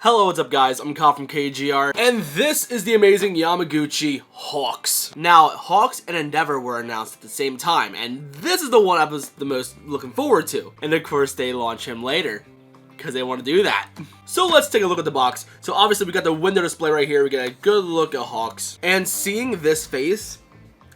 Hello, what's up guys? I'm Kyle from KGR, and this is the Amazing Yamaguchi Hawks. Now, Hawks and Endeavor were announced at the same time, and this is the one I was the most looking forward to. And of course, they launch him later, because they want to do that. So let's take a look at the box. So obviously we got the window display right here, we get a good look at Hawks. And seeing this face,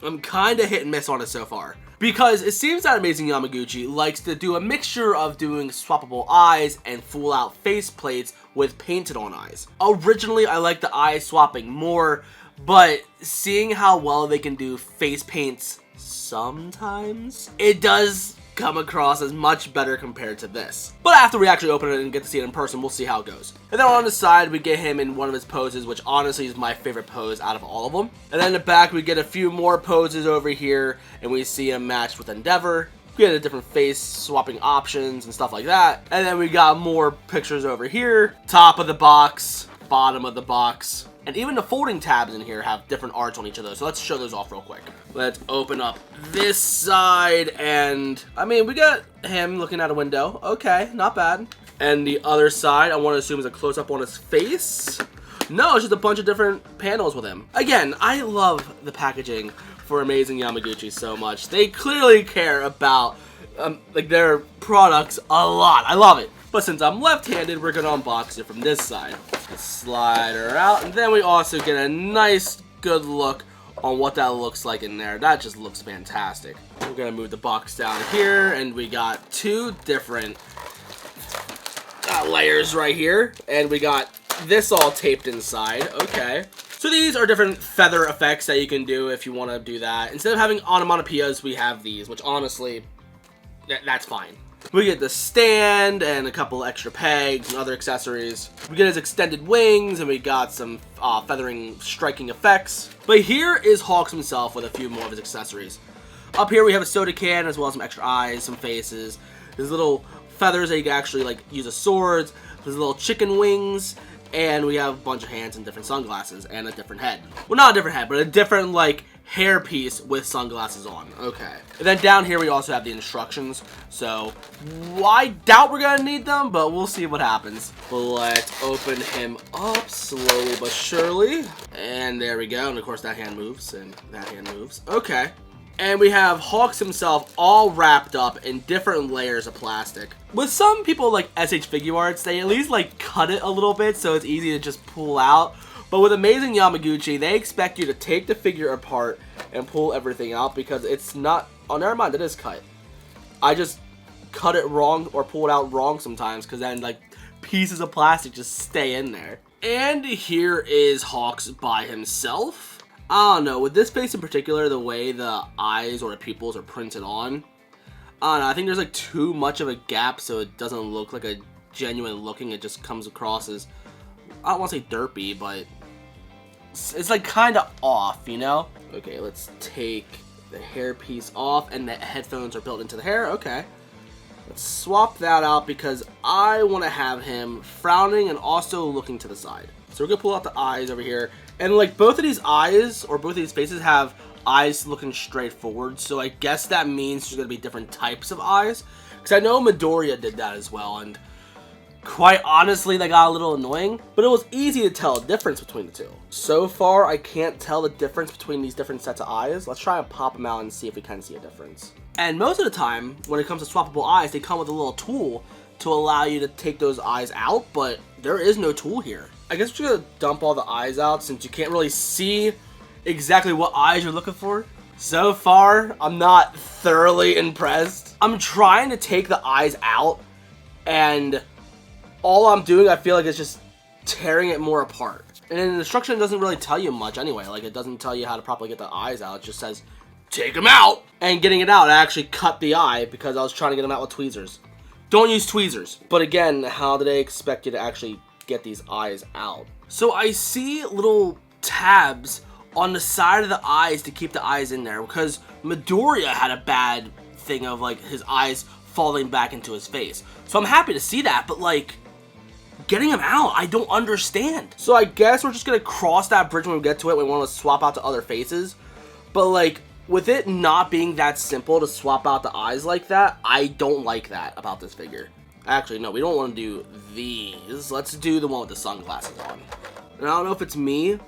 I'm kinda hit and miss on it so far. Because it seems that Amazing Yamaguchi likes to do a mixture of doing swappable eyes and full out face plates with painted on eyes. Originally, I like the eye swapping more, but seeing how well they can do face paints sometimes, it does come across as much better compared to this. But after we actually open it and get to see it in person, we'll see how it goes. And then on the side, we get him in one of his poses, which honestly is my favorite pose out of all of them. And then in the back, we get a few more poses over here, and we see him matched with Endeavor. We get a different face swapping options and stuff like that. And then we got more pictures over here. Top of the box, bottom of the box. And even the folding tabs in here have different arts on each of those. So let's show those off real quick. Let's open up this side, and I mean, we got him looking out a window. Okay, not bad. And the other side, I want to assume is a close-up on his face. No, it's just a bunch of different panels with him. Again, I love the packaging for Amazing Yamaguchi so much. They clearly care about like their products a lot. I love it. But since I'm left-handed, we're gonna unbox it from this side. Let's slide her out, and then we also get a nice, good look on what that looks like in there. That just looks fantastic. We're gonna move the box down here, and we got two different layers right here, and we got this all taped inside. Okay. So these are different feather effects that you can do if you want to do that. Instead of having onomatopoeias, we have these, which honestly, that's fine. We get the stand and a couple extra pegs and other accessories. We get his extended wings, and we got some feathering striking effects. But here is Hawks himself with a few more of his accessories. Up here we have a soda can, as well as some extra eyes, some faces. There's little feathers that you can actually like use as swords. There's little chicken wings, and we have a bunch of hands and different sunglasses and a different head. Well, not a different head, but a different like hairpiece with sunglasses on. Okay. And then down here we also have the instructions. So I doubt we're gonna need them, but we'll see what happens. Let's open him up slowly but surely. And there we go. And of course that hand moves and that hand moves. Okay. And we have Hawks himself all wrapped up in different layers of plastic. With some people like SH Figure Arts, they at least like cut it a little bit so it's easy to just pull out. But with Amazing Yamaguchi, they expect you to take the figure apart and pull everything out because it's not... Oh, never mind, it is cut. I just cut it wrong or pull it out wrong sometimes because then, like, pieces of plastic just stay in there. And here is Hawks by himself. I don't know, with this face in particular, the way the eyes or the pupils are printed on, I don't know, I think there's, like, too much of a gap so it doesn't look like a genuine looking. It just comes across as, I don't want to say derpy, but it's like kind of off, you know? Okay, let's take the hairpiece off, and the headphones are built into the hair. Okay. Let's swap that out because I want to have him frowning and also looking to the side. So we're going to pull out the eyes over here. And like both of these eyes, or both of these faces, have eyes looking straight forward. So I guess that means there's going to be different types of eyes. Because I know Midoriya did that as well, and quite honestly, they got a little annoying, but it was easy to tell a difference between the two. So far, I can't tell the difference between these different sets of eyes. Let's try and pop them out and see if we can see a difference. And most of the time, when it comes to swappable eyes, they come with a little tool to allow you to take those eyes out, but there is no tool here. I guess we're gonna dump all the eyes out since you can't really see exactly what eyes you're looking for. So far, I'm not thoroughly impressed. I'm trying to take the eyes out, and all I'm doing, I feel like, is just tearing it more apart. And the instruction doesn't really tell you much anyway. Like, it doesn't tell you how to properly get the eyes out. It just says, take them out. And getting it out, I actually cut the eye because I was trying to get them out with tweezers. Don't use tweezers. But again, how do they expect you to actually get these eyes out? So I see little tabs on the side of the eyes to keep the eyes in there because Midoriya had a bad thing of, like, his eyes falling back into his face. So I'm happy to see that, but, like, getting them out, I don't understand. So I guess we're just gonna cross that bridge when we get to it. We want to swap out to other faces. But, like, with it not being that simple to swap out the eyes like that, I don't like that about this figure. Actually, no, we don't want to do these. Let's do the one with the sunglasses on. And I don't know if it's me,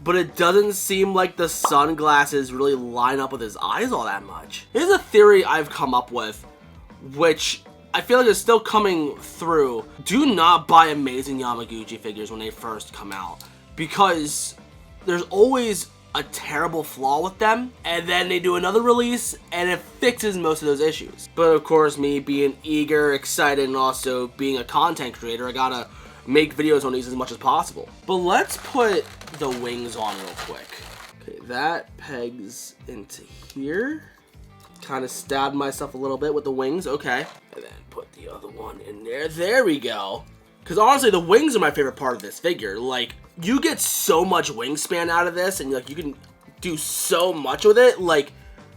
but it doesn't seem like the sunglasses really line up with his eyes all that much. Here's a theory I've come up with, which I feel like is still coming through. Do not buy Amazing Yamaguchi figures when they first come out, because there's always a terrible flaw with them, and then they do another release and it fixes most of those issues. But of course, me being eager, excited, and also being a content creator, I gotta make videos on these as much as possible. But let's put the wings on real quick. Okay, that pegs into here. Kind of stabbed myself a little bit with the wings, okay. And then put the other one in there. There we go. Because honestly, the wings are my favorite part of this figure. Like, you get so much wingspan out of this, and like you can do so much with it. Like,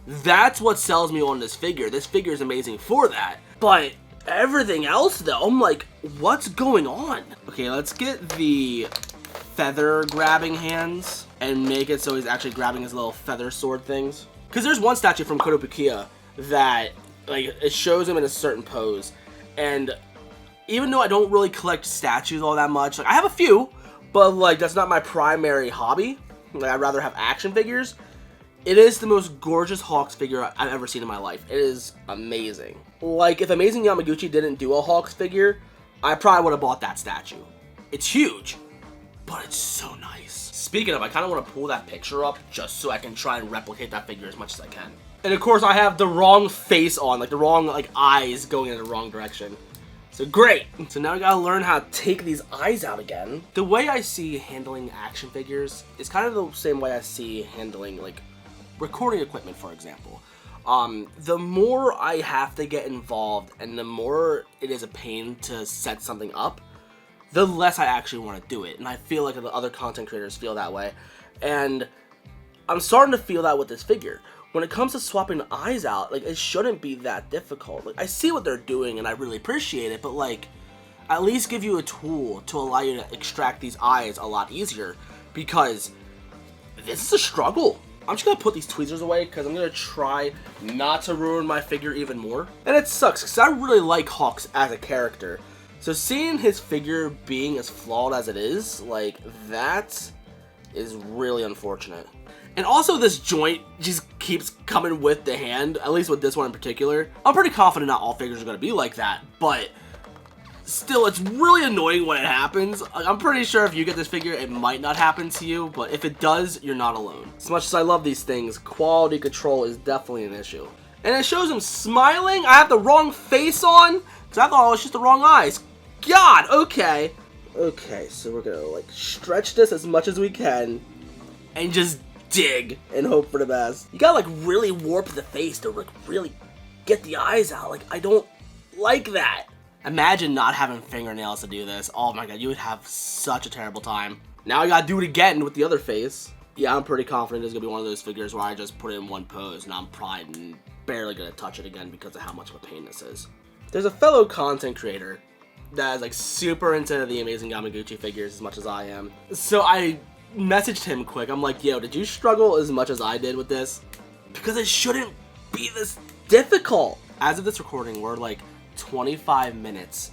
that's what sells me on this figure. This figure is amazing for that. But everything else, though, I'm like, what's going on? Okay, let's get the feather grabbing hands and make it so he's actually grabbing his little feather sword things. Because there's one statue from Kotobukiya that, like, it shows him in a certain pose, and even though I don't really collect statues all that much, like, I have a few, but like that's not my primary hobby. Like, I'd rather have action figures. It is the most gorgeous Hawks figure I've ever seen in my life. It is amazing. Like, if Amazing Yamaguchi didn't do a Hawks figure, I probably would have bought that statue. It's huge, but it's so nice. Speaking of, I kind of want to pull that picture up just so I can try and replicate that figure as much as I can. And of course, I have the wrong face on, like the wrong eyes going in the wrong direction. So great! So now I gotta learn how to take these eyes out again. The way I see handling action figures is kind of the same way I see handling, like, recording equipment, for example. The more I have to get involved and the more it is a pain to set something up, the less I actually want to do it. And I feel like the other content creators feel that way. And I'm starting to feel that with this figure. When it comes to swapping the eyes out, like, it shouldn't be that difficult. Like, I see what they're doing and I really appreciate it, but like, at least give you a tool to allow you to extract these eyes a lot easier, because this is a struggle. I'm just gonna put these tweezers away because I'm gonna try not to ruin my figure even more. And it sucks because I really like Hawks as a character. So seeing his figure being as flawed as it is, like, that is really unfortunate. And also, this joint just keeps coming with the hand, at least with this one in particular. I'm pretty confident not all figures are going to be like that, but still, it's really annoying when it happens. I'm pretty sure if you get this figure, it might not happen to you, but if it does, you're not alone. As much as I love these things, quality control is definitely an issue. And it shows him smiling. I have the wrong face on, because I thought it was just the wrong eyes. God, okay. Okay, so we're going to, like, stretch this as much as we can and just dig and hope for the best. You gotta, like, really warp the face to, like, really get the eyes out. Like, I don't like that. Imagine not having fingernails to do this. Oh my god, you would have such a terrible time. Now I gotta do it again with the other face. Yeah, I'm pretty confident it's gonna be one of those figures where I just put it in one pose and I'm probably barely gonna touch it again because of how much of a pain this is. There's a fellow content creator that is, like, super into the Amazing Yamaguchi figures as much as I am. So I messaged him quick. I'm like, yo, did you struggle as much as I did with this? Because it shouldn't be this difficult. As of this recording, we're like 25 minutes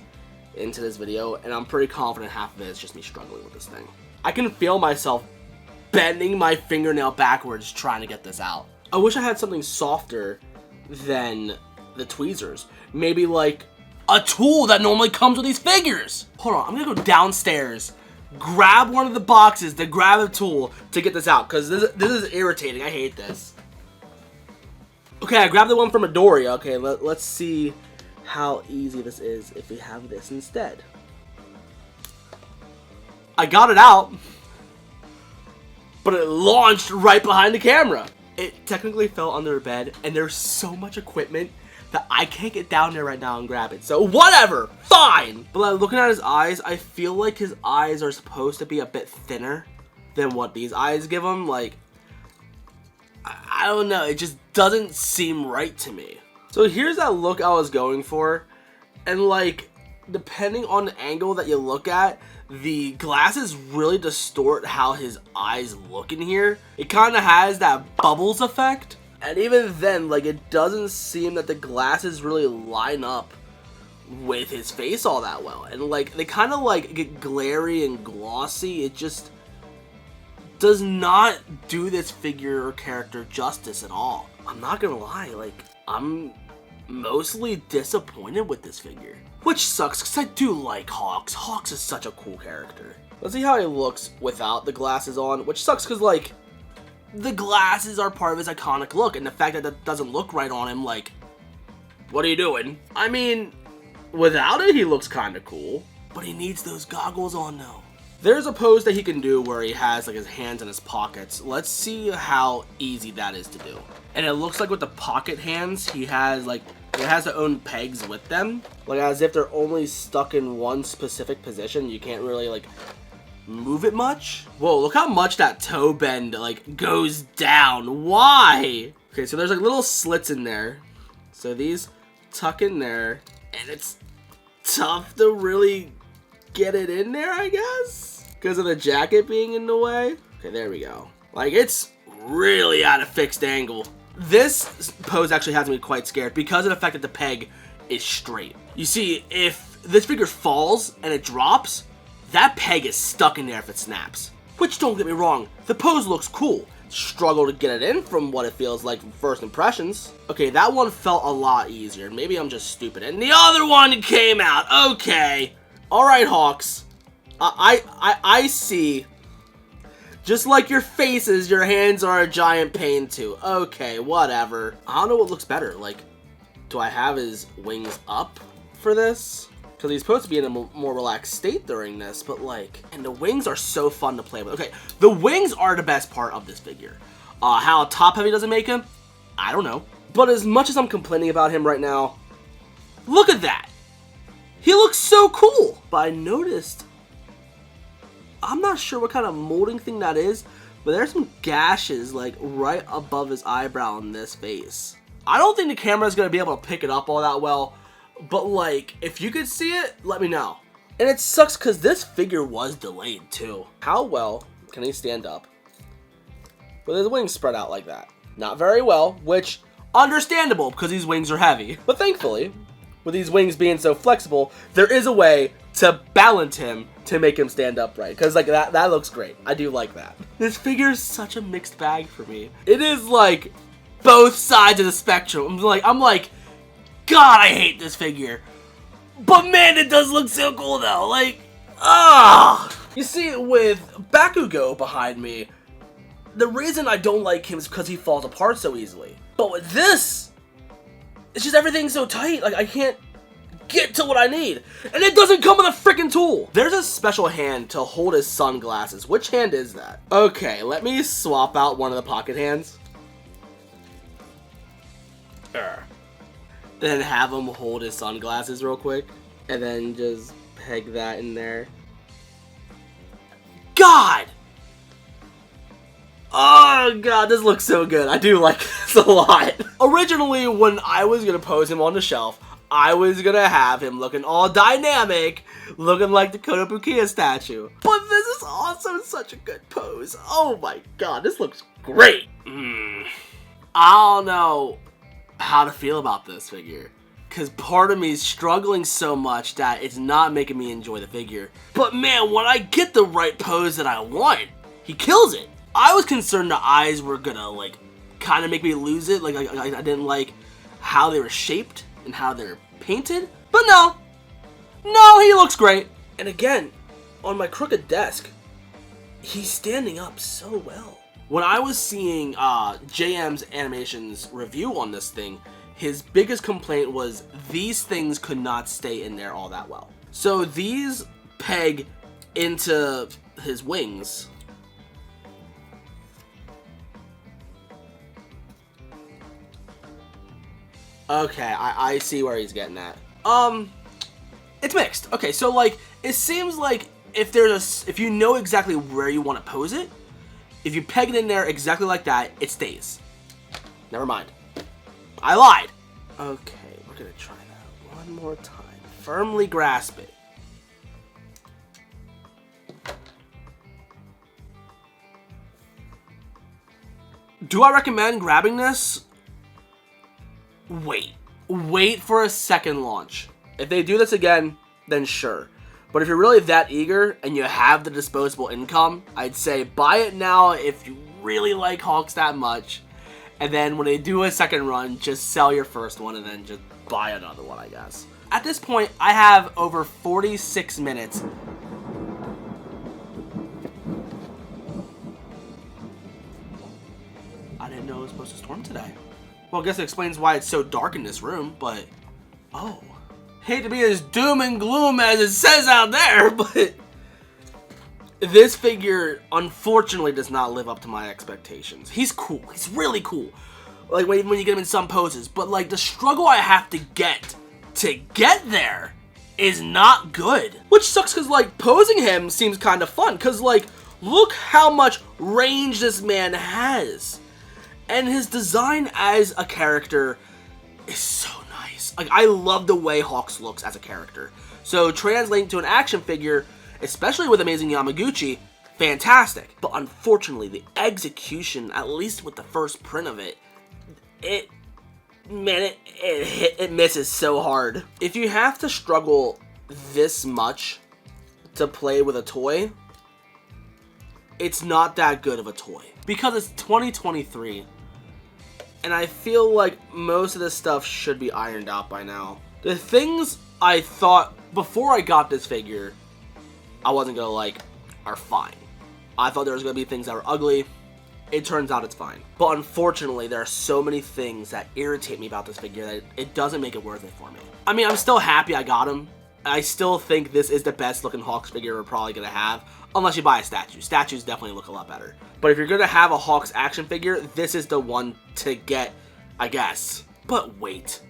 into this video, and I'm pretty confident half of it is just me struggling with this thing. I can feel myself bending my fingernail backwards trying to get this out. I wish I had something softer than the tweezers. Maybe like a tool that normally comes with these figures. Hold on, I'm gonna go downstairs, grab one of the boxes to grab a tool to get this out, because this is irritating. I hate this. Okay, I grabbed the one from Midoriya. Okay, let's see how easy this is if we have this instead. I got it out, but it launched right behind the camera. It technically fell under a bed, and there's so much equipment that I can't get down there right now and grab it. So whatever, fine. But like, looking at his eyes, I feel like his eyes are supposed to be a bit thinner than what these eyes give him. Like, I don't know, it just doesn't seem right to me. So here's that look I was going for, and like, depending on the angle that you look at, the glasses really distort how his eyes look in here. It kind of has that bubbles effect. And even then, like, it doesn't seem that the glasses really line up with his face all that well. And like, they kind of like get glary and glossy. It just does not do this figure or character justice at all. I'm not gonna lie, like, I'm mostly disappointed with this figure. Which sucks, because I do like Hawks. Hawks is such a cool character. Let's see how he looks without the glasses on, which sucks because, like, the glasses are part of his iconic look, and the fact that that doesn't look right on him, like, what are you doing? I mean, without it, he looks kind of cool, but he needs those goggles on now. There's a pose that he can do where he has, like, his hands in his pockets. Let's see how easy that is to do. And it looks like with the pocket hands, he has, like, it has their own pegs with them. Like, as if they're only stuck in one specific position. You can't really, like, move it much. Whoa, look how much that toe bend, like, goes down. Why? Okay, so there's, like, little slits in there. So these tuck in there. And it's tough to really get it in there, I guess, because of the jacket being in the way. Okay, there we go. Like, it's really at a fixed angle. This pose actually has me quite scared because of the fact that the peg is straight. You see, if this figure falls and it drops, that peg is stuck in there if it snaps. Which, don't get me wrong, the pose looks cool. Struggle to get it in from what it feels like from first impressions. Okay, that one felt a lot easier. Maybe I'm just stupid. And the other one came out. Okay. Alright, Hawks. I see. Just like your faces, your hands are a giant pain too. Okay, whatever. I don't know what looks better. Like, do I have his wings up for this? Because he's supposed to be in a more relaxed state during this, but like, and the wings are so fun to play with. Okay, the wings are the best part of this figure. How top heavy does it make him? I don't know. But as much as I'm complaining about him right now, look at that. He looks so cool. But I noticed, I'm not sure what kind of molding thing that is, but there's some gashes like right above his eyebrow in this face. I don't think the camera is going to be able to pick it up all that well, but like, if you could see it, let me know. And it sucks because this figure was delayed too. How well can he stand up with his wings spread out like that? Not very well, which understandable because these wings are heavy. But thankfully, with these wings being so flexible, there is a way to balance him to make him stand upright. Because like that looks great. I do like that. This figure is such a mixed bag for me. It is like both sides of the spectrum. I'm like, God, I hate this figure. But man, it does look so cool though. Like, You see, with Bakugo behind me, the reason I don't like him is because he falls apart so easily. But with this, it's just everything's so tight. Like, I can't get to what I need. And it doesn't come with a freaking tool. There's a special hand to hold his sunglasses. Which hand is that? Okay, let me swap out one of the pocket hands. Then have him hold his sunglasses real quick. And then just peg that in there. God! Oh god, this looks so good. I do like this a lot. Originally, when I was gonna pose him on the shelf, I was gonna have him looking all dynamic, looking like the Kotobukiya statue. But this is also such a good pose. Oh my god, this looks great. I don't know how to feel about this figure, because part of me is struggling so much that it's not making me enjoy the figure. But man, when I get the right pose that I want, he kills it. I was concerned the eyes were gonna like kind of make me lose it. Like I didn't like how they were shaped and how they're painted. But no, he looks great. And again, on my crooked desk, he's standing up so well. When I was seeing JM's Animations review on this thing, his biggest complaint was these things could not stay in there all that well. So these peg into his wings. Okay, I see where he's getting at. It's mixed. Okay, so like, it seems like if you know exactly where you want to pose it, if you peg it in there exactly like that, it stays. Never mind. I lied. Okay, we're gonna try that one more time. Firmly grasp it. Do I recommend grabbing this? Wait for a second launch. If they do this again, then sure. But if you're really that eager and you have the disposable income, I'd say buy it now if you really like Hawks that much. And then when they do a second run, just sell your first one and then just buy another one, I guess. At this point, I have over 46 minutes. I didn't know it was supposed to storm today. Well, I guess it explains why it's so dark in this room, but... Oh. Hate to be as doom and gloom as it says out there, but... This figure, unfortunately, does not live up to my expectations. He's cool. He's really cool. Like, when you get him in some poses. But, like, the struggle I have to get there is not good. Which sucks because, like, posing him seems kind of fun. Because, like, look how much range this man has. And his design as a character is so nice. Like, I love the way Hawks looks as a character. So, translating to an action figure, especially with Amazing Yamaguchi, fantastic. But unfortunately, the execution, at least with the first print of it, it misses so hard. If you have to struggle this much to play with a toy, it's not that good of a toy. Because it's 2023, and I feel like most of this stuff should be ironed out by now. The things I thought before I got this figure I wasn't gonna like are fine. I thought there was gonna be things that were ugly. It turns out it's fine. But unfortunately, there are so many things that irritate me about this figure that it doesn't make it worth it for me. I mean, I'm still happy I got him. I still think this is the best looking Hawks figure we're probably gonna have, unless you buy a statue. Statues definitely look a lot better. But if you're gonna have a Hawks action figure, this is the one to get, I guess. But wait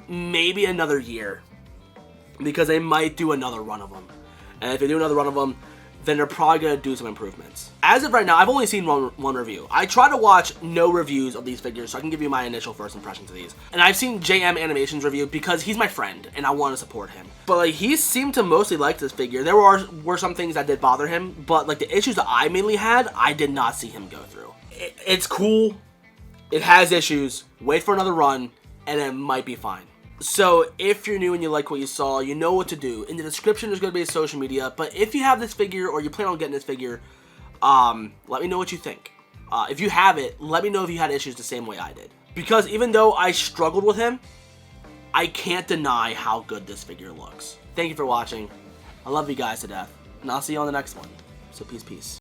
maybe another year, because they might do another run of them. And if they do another run of them, then they're probably going to do some improvements. As of right now, I've only seen one review. I try to watch no reviews of these figures so I can give you my initial first impressions of these. And I've seen JM Animation's review because he's my friend and I want to support him. But like, he seemed to mostly like this figure. There were some things that did bother him, but like the issues that I mainly had, I did not see him go through. It's cool. It has issues. Wait for another run and it might be fine. So, if you're new and you like what you saw, you know what to do. In the description, there's going to be a social media. But if you have this figure or you plan on getting this figure, let me know what you think. If you have it, let me know if you had issues the same way I did. Because even though I struggled with him, I can't deny how good this figure looks. Thank you for watching. I love you guys to death. And I'll see you on the next one. So, peace.